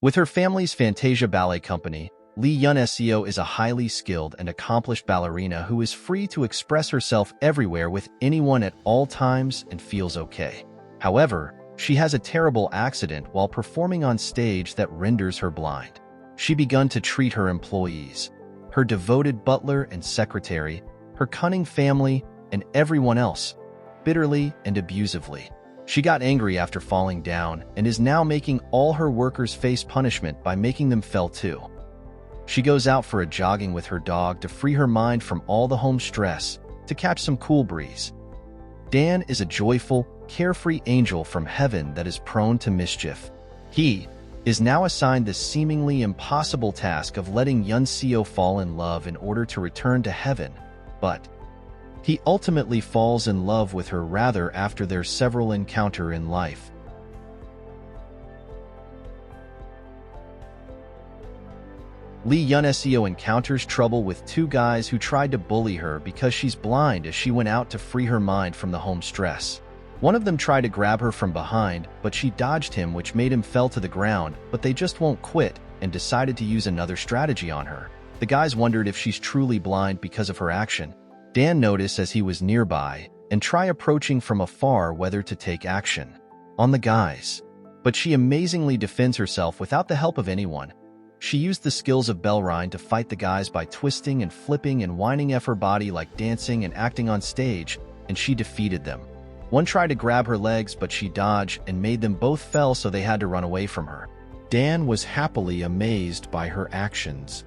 With her family's Fantasia Ballet Company, Lee Yun-seo is a highly skilled and accomplished ballerina who is free to express herself everywhere with anyone at all times and feels okay. However, she has a terrible accident while performing on stage that renders her blind. She begun to treat her employees, her devoted butler and secretary, her cunning family, and everyone else, bitterly and abusively. She got angry after falling down and is now making all her workers face punishment by making them fail too. She goes out for a jogging with her dog to free her mind from all the home stress, to catch some cool breeze. Dan is a joyful, carefree angel from heaven that is prone to mischief. He is now assigned the seemingly impossible task of letting Yun-seo fall in love in order to return to heaven, but he ultimately falls in love with her rather after their several encounters in life. Lee Yun-seo encounters trouble with two guys who tried to bully her because she's blind as she went out to free her mind from the home stress. One of them tried to grab her from behind, but she dodged him, which made him fell to the ground, but they just won't quit and decided to use another strategy on her. The guys wondered if she's truly blind because of her action. Dan noticed as he was nearby and try approaching from afar whether to take action on the guys. But she amazingly defends herself without the help of anyone. She used the skills of Bellrine to fight the guys by twisting and flipping and winding her body like dancing and acting on stage, and she defeated them. One tried to grab her legs, but she dodged and made them both fell, so they had to run away from her. Dan was happily amazed by her actions.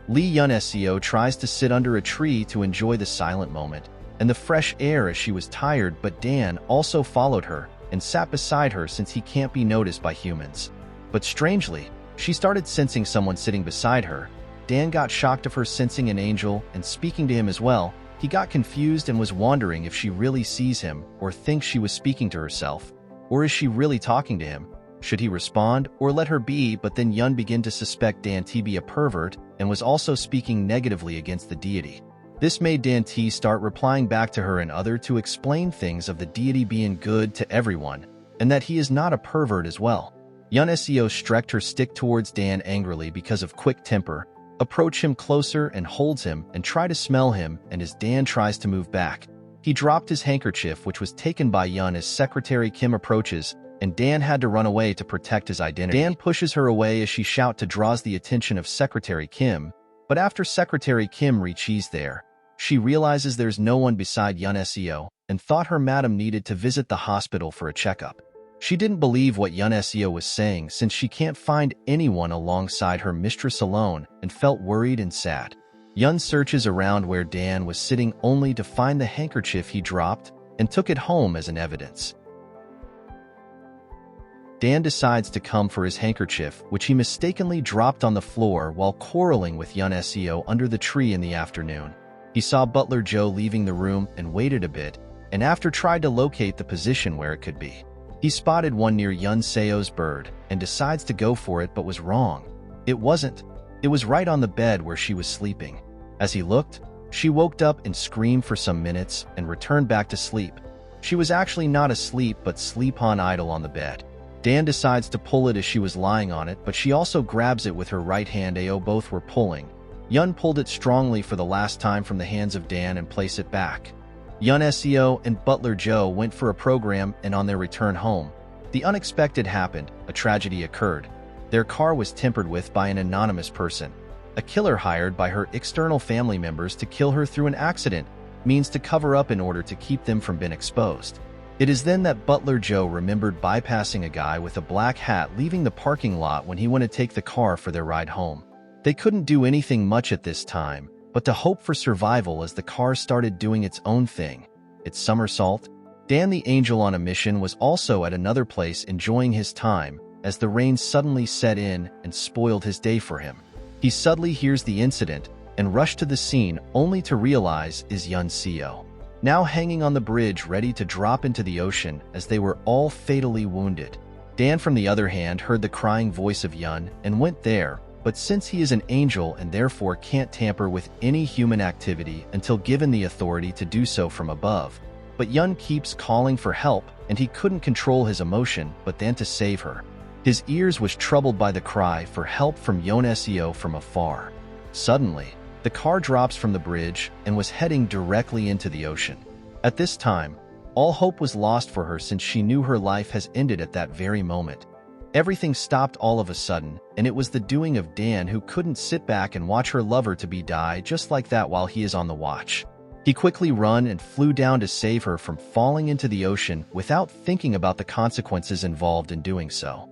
Lee Yun-seo tries to sit under a tree to enjoy the silent moment and the fresh air as she was tired, but Dan also followed her and sat beside her since he can't be noticed by humans. But strangely, she started sensing someone sitting beside her. Dan got shocked of her sensing an angel and speaking to him as well. He got confused and was wondering if she really sees him or thinks she was speaking to herself, or is she really talking to him? Should he respond or let her be? But then Yun began to suspect Dan to be a pervert and was also speaking negatively against the deity. This made Dan T start replying back to her and other to explain things of the deity being good to everyone, and that he is not a pervert as well. Yun-seo stretched her stick towards Dan angrily because of quick temper, approach him closer and holds him and try to smell him, and as Dan tries to move back, he dropped his handkerchief, which was taken by Yun as Secretary Kim approaches, and Dan had to run away to protect his identity. Dan pushes her away as she shouts to draws the attention of Secretary Kim, but after Secretary Kim reaches there, she realizes there's no one beside Yun-seo and thought her madam needed to visit the hospital for a checkup. She didn't believe what Yun-seo was saying since she can't find anyone alongside her mistress alone and felt worried and sad. Yun searches around where Dan was sitting only to find the handkerchief he dropped and took it home as an evidence. Dan decides to come for his handkerchief, which he mistakenly dropped on the floor while quarreling with Yun-seo under the tree in the afternoon. He saw Butler Joe leaving the room and waited a bit, and after tried to locate the position where it could be. He spotted one near Yun-seo's bird and decides to go for it, but was wrong. It wasn't. It was right on the bed where she was sleeping. As he looked, she woke up and screamed for some minutes and returned back to sleep. She was actually not asleep but sleep on idle on the bed. Dan decides to pull it as she was lying on it, but she also grabs it with her right hand. Both were pulling. Yun pulled it strongly for the last time from the hands of Dan and placed it back. Yun-seo and Butler Joe went for a program, and on their return home, the unexpected happened. A tragedy occurred. Their car was tampered with by an anonymous person. A killer hired by her external family members to kill her through an accident, means to cover up in order to keep them from being exposed. It is then that Butler Joe remembered bypassing a guy with a black hat leaving the parking lot when he went to take the car for their ride home. They couldn't do anything much at this time, but to hope for survival as the car started doing its own thing. Its somersault. Dan the Angel on a mission was also at another place enjoying his time, as the rain suddenly set in and spoiled his day for him. He suddenly hears the incident and rushed to the scene only to realize is Yun-seo, now hanging on the bridge ready to drop into the ocean as they were all fatally wounded. Dan, from the other hand, heard the crying voice of Yun and went there, but since he is an angel and therefore can't tamper with any human activity until given the authority to do so from above, But Yun keeps calling for help, and he couldn't control his emotion but then to save her. His ears was troubled by the cry for help from Yoon Seo from afar. Suddenly, the car drops from the bridge and was heading directly into the ocean. At this time, all hope was lost for her since she knew her life has ended at that very moment. Everything stopped all of a sudden, and it was the doing of Dan, who couldn't sit back and watch her lover to be die just like that while he is on the watch. He quickly ran and flew down to save her from falling into the ocean without thinking about the consequences involved in doing so.